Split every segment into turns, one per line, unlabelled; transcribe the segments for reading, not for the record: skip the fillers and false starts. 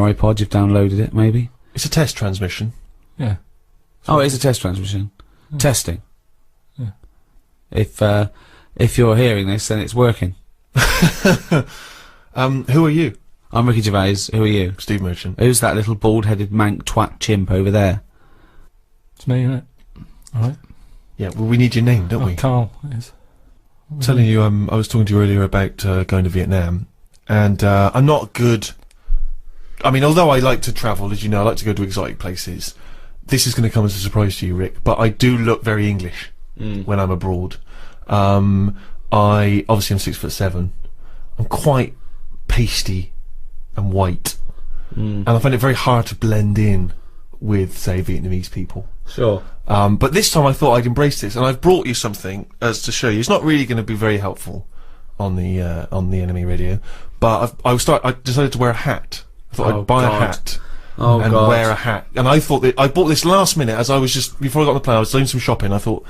iPod, you've downloaded it, maybe?
It's a test transmission.
Yeah.
Oh, it is a test transmission. Testing.
Yeah.
If you're hearing this, then it's working.
Who are you?
I'm Ricky Gervais. Who are you?
Steve Merchant.
Who's that little bald-headed mank twat chimp over there?
It's me, isn't it? Alright.
Yeah, well, we need your name, don't we?
Carl, it is.
I'm telling you, I was talking to you earlier about going to Vietnam, and I'm not good. I mean, although I like to travel, as you know, I like to go to exotic places. This is going to come as a surprise to you, Rick, but I do look very English when I'm abroad. Obviously I'm 6'7". I'm quite pasty and white, and I find it very hard to blend in with, say, Vietnamese people.
Sure.
But this time I thought I'd embrace this, and I've brought you something as to show you. It's not really going to be very helpful on the enemy radio, but I decided to wear a hat. I thought I'd buy a hat and wear a hat, and I thought that I bought this last minute as I was just before I got on the plane. I was doing some shopping. I thought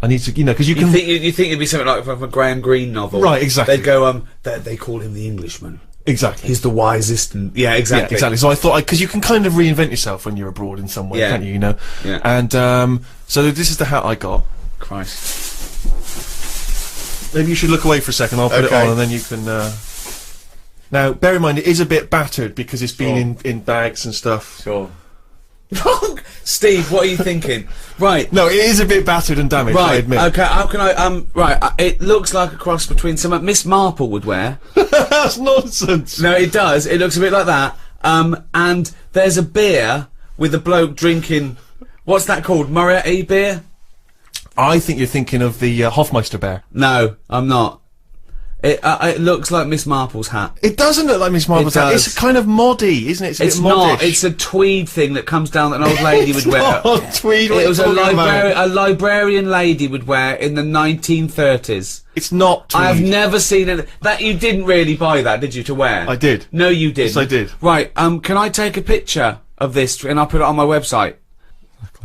I need to, because you can
think it'd be something like from a Graham Greene novel,
right? Exactly.
They'd go they call him the Englishman.
Exactly.
He's the wisest, and yeah, exactly.
Yeah, exactly. So I thought, because you can kind of reinvent yourself when you're abroad in some way, can't you?
Yeah.
And so this is the hat I got.
Christ.
Maybe you should look away for a second. I'll put it on, and then you can. Now, bear in mind, it is a bit battered because it's been in bags and stuff.
Sure. Steve, what are you thinking? Right.
No, it is a bit battered and damaged, I admit.
Okay, how can I, right, it looks like a cross between something Miss Marple would wear.
That's nonsense.
No, it does. It looks a bit like that. And there's a beer with a bloke drinking, what's that called? Moretti beer?
I think you're thinking of the Hofmeister bear.
No, I'm not. It looks like Miss Marple's hat.
It doesn't look like Miss Marple's hat. It's kind of moddy, isn't it? It's a bit
not.
modish.
It's a tweed thing that comes down that an old lady would wear.
Not tweed.
It was a librarian lady would wear in the 1930s.
It's not tweed.
I have never seen it. That you didn't really buy that, did you, to wear?
I did.
No, you didn't.
Yes, I did.
Right. Can I take a picture of this and I'll put it on my website?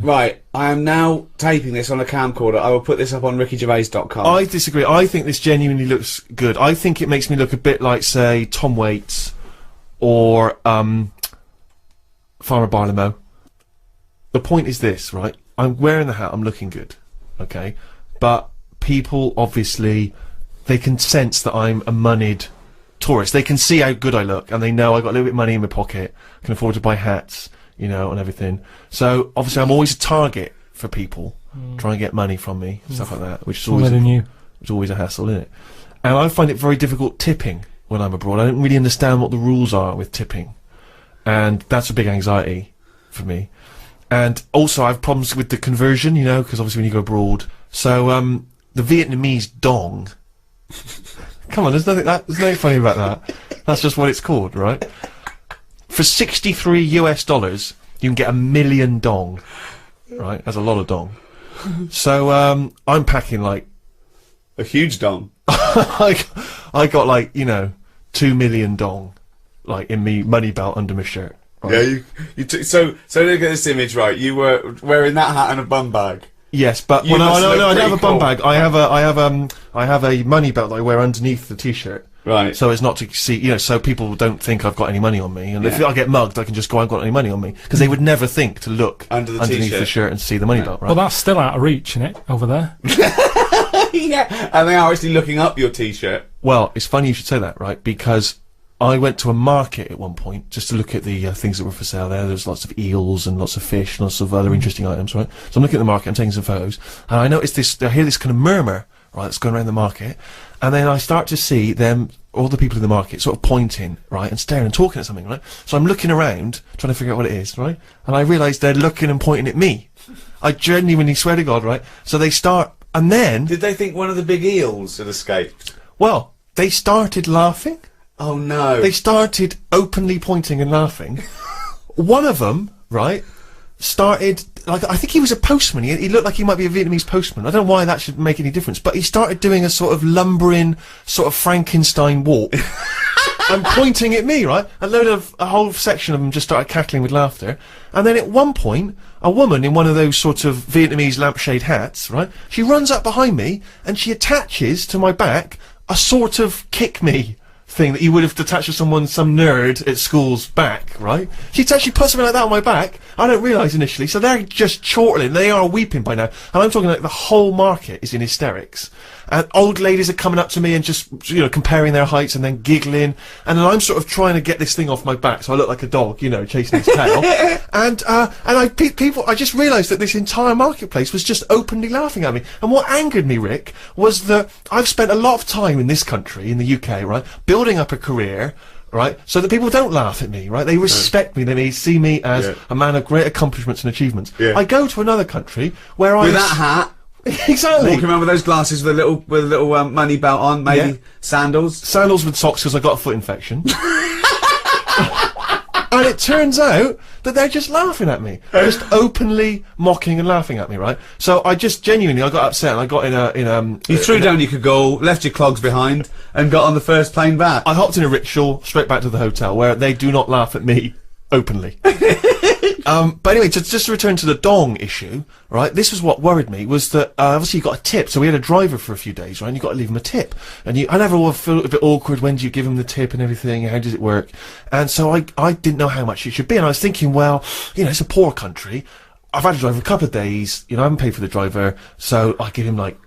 Right, I am now taping this on a camcorder. I will put this up on rickygervais.com.
I disagree. I think this genuinely looks good. I think it makes me look a bit like, say, Tom Waits or Farmer Barlow. The point is this, right? I'm wearing the hat, I'm looking good, okay? But people, obviously, they can sense that I'm a moneyed tourist. They can see how good I look, and they know I've got a little bit of money in my pocket, can afford to buy hats, and everything. So obviously I'm always a target for people trying to get money from me, stuff like that, which is always a hassle, isn't it? And I find it very difficult tipping when I'm abroad. I don't really understand what the rules are with tipping, and that's a big anxiety for me. And also I have problems with the conversion, because obviously when you go abroad. So the Vietnamese dong. Come on, there's nothing funny about that. That's just what it's called, right? For $63 US, you can get 1 million dong, right? That's a lot of dong. So I'm packing like
a huge dong.
I got like 2 million dong, like in me money belt under my shirt. Right?
Yeah, so look at this image, right? You were wearing that hat and a bum bag.
Yes, but no, I don't have a bum bag. I have a money belt that I wear underneath the t-shirt.
Right.
So as not to see, so people don't think I've got any money on me, and if I get mugged, I can just go, I've got any money on me, because they would never think to look underneath the shirt and see the money belt, right?
Well, that's still out of reach, isn't it, over there?
Yeah, and they are actually looking up your t-shirt.
Well, it's funny you should say that, right? Because I went to a market at one point just to look at the things that were for sale there. There's lots of eels and lots of fish and lots of other interesting items, right? So I'm looking at the market, I'm taking some photos, and I noticed this, I hear this kind of murmur, right, that's going around the market, and then I start to see all the people in the market sort of pointing, right, and staring and talking at something, right? So I'm looking around, trying to figure out what it is, right? And I realise they're looking and pointing at me. I genuinely swear to God, right? So they start, and then...
Did they think one of the big eels had escaped?
Well, they started laughing.
Oh no.
They started openly pointing and laughing. One of them, right, started, like, I think he was a postman. He looked like he might be a Vietnamese postman. I don't know why that should make any difference, but he started doing a sort of lumbering, sort of Frankenstein walk. And pointing at me, right? A whole section of them just started cackling with laughter. And then at one point, a woman in one of those sort of Vietnamese lampshade hats, right? She runs up behind me, and she attaches to my back a sort of kick me thing that you would have attached to some nerd at school's back, right? She'd actually put something like that on my back. I don't realise initially. So they're just chortling. They are weeping by now. And I'm talking like the whole market is in hysterics. And old ladies are coming up to me and just, you know, comparing their heights and then giggling. And then I'm sort of trying to get this thing off my back so I look like a dog, you know, chasing its tail. And I just realised that this entire marketplace was just openly laughing at me. And what angered me, Rick, was that I've spent a lot of time in this country, in the UK, right, building up a career, right, so that people don't laugh at me, right? They respect me. They see me as a man of great accomplishments and achievements. I go to another country where
with that hat.
Exactly.
Walking around with those glasses with a little money belt on, maybe sandals
with socks because I got a foot infection. And it turns out that they're just laughing at me, just openly mocking and laughing at me, right? So I just genuinely, I got upset and I got
you threw down your cagoule, left your clogs behind, and got on the first plane back.
I hopped in a rickshaw straight back to the hotel where they do not laugh at me openly. But anyway, just to return to the dong issue, right, this was what worried me, was that, obviously you got a tip, so we had a driver for a few days, right, and you got to leave him a tip. And I never feel a bit awkward, when do you give him the tip and everything, how does it work? And so I didn't know how much it should be, and I was thinking, well, you know, it's a poor country, I've had a driver a couple of days, you know, I haven't paid for the driver, so I give him like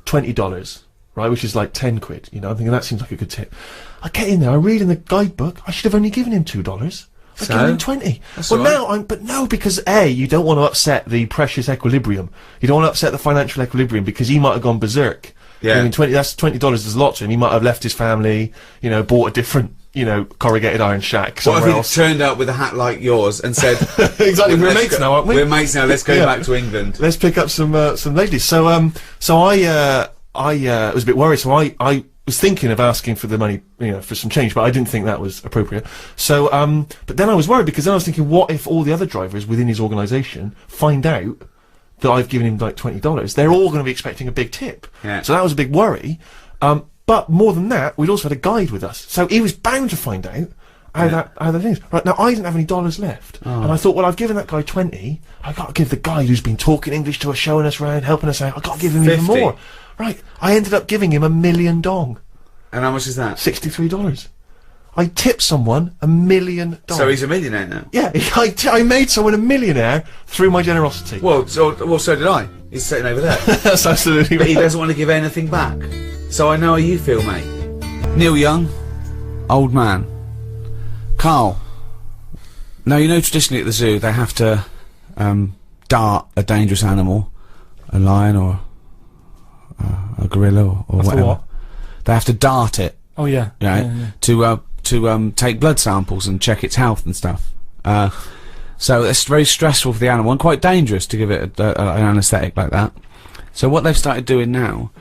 $20, right, which is like 10 quid, you know, I'm thinking that seems like a good tip. I get in there, I read in the guidebook, I should have only given him $2. I give him 20. Well, now no, because you don't want to upset the precious equilibrium. You don't want to upset the financial equilibrium because he might have gone berserk. Yeah. I mean, that's $20 is a lot to him. He might have left his family, you know, bought a different, you know, corrugated iron shack somewhere else.
What if he turned up with a hat like yours and said,
exactly, we're mates now, aren't we?
We're mates now. Let's go back to England.
Let's pick up some ladies. So I was a bit worried. So I was thinking of asking for the money, you know, for some change, but I didn't think that was appropriate. So, but then I was worried because then I was thinking, what if all the other drivers within his organisation find out that I've given him like $20? They're all going to be expecting a big tip. Yeah. So that was a big worry. But more than that, we'd also had a guide with us, so he was bound to find out how that thing is. Right, now I didn't have any dollars left, and I thought, well, I've given that guy 20. I got to give the guy who's been talking English to us, showing us around, helping us out. I got to give him 50. Even more. Right, I ended up giving him $1 million dong.
And how much is that?
$63. I tipped someone $1 million.
So he's a millionaire now?
Yeah, I made someone a millionaire through my generosity.
Well, so did I. He's sitting over there.
That's absolutely right.
But he doesn't want to give anything back. So I know how you feel, mate. Neil Young, old man. Carl. Now, you know, traditionally at the zoo, they have to dart a dangerous animal, a lion or a gorilla or whatever.
What?
They have to dart it.
Oh yeah.
Right,
yeah.
To take blood samples and check its health and stuff. So it's very stressful for the animal and quite dangerous to give it an anaesthetic like that. So what they've started doing now,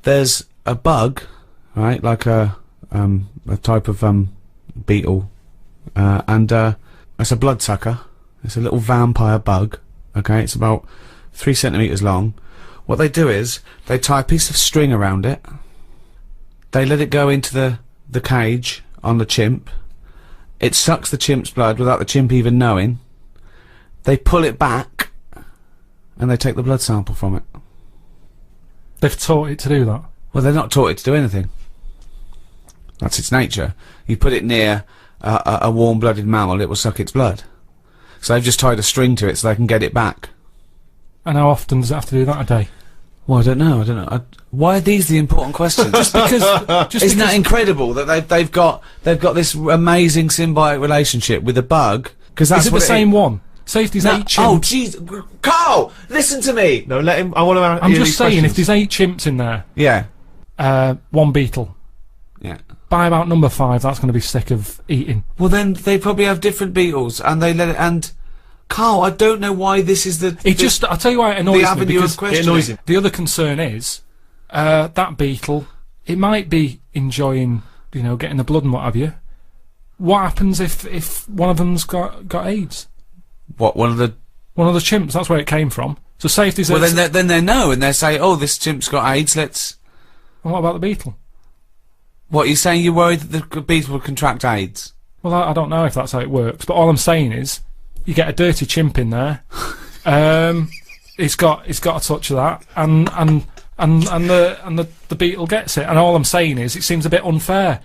there's a bug, right, like a type of beetle, and it's a bloodsucker. It's a little vampire bug. Okay, it's about 3 centimeters long. What they do is they tie a piece of string around it. They let it go into the cage on the chimp. It sucks the chimp's blood without the chimp even knowing. They pull it back, and they take the blood sample from it.
They've taught it to do that?
Well, they're not taught it to do anything. That's its nature. You put it near a warm-blooded mammal, it will suck its blood. So they've just tied a string to it so they can get it back. And
how often does it have to do that a day?
Well, I don't know. Why are these the important questions? Just because, isn't that incredible that they've got this amazing symbiotic relationship with a bug? Because that's
is it the same one? Say if there's 8 chimps.
Oh, jeez, Carl, listen to me.
No, let him. I want to.
I'm just saying, if there's 8 chimps in there,
yeah,
1 beetle.
Yeah.
By about number 5, that's going to be sick of eating.
Well, then they probably have different beetles, and they let it. And Carl, I don't know why this is the.
I'll tell you why it annoys me, because
it annoys him.
The other concern is that beetle. It might be enjoying, you know, getting the blood and what have you. What happens if one of them's got AIDS?
What, one of the
chimps? That's where it came from. So say if there's
well, then they know, and they say, oh, this chimp's got AIDS. Let's.
And what about the beetle?
What, you're saying you're worried that the beetle will contract AIDS?
Well, I don't know if that's how it works, but all I'm saying is, you get a dirty chimp in there. It's got a touch of that, and the beetle gets it. And all I'm saying is, it seems a bit unfair.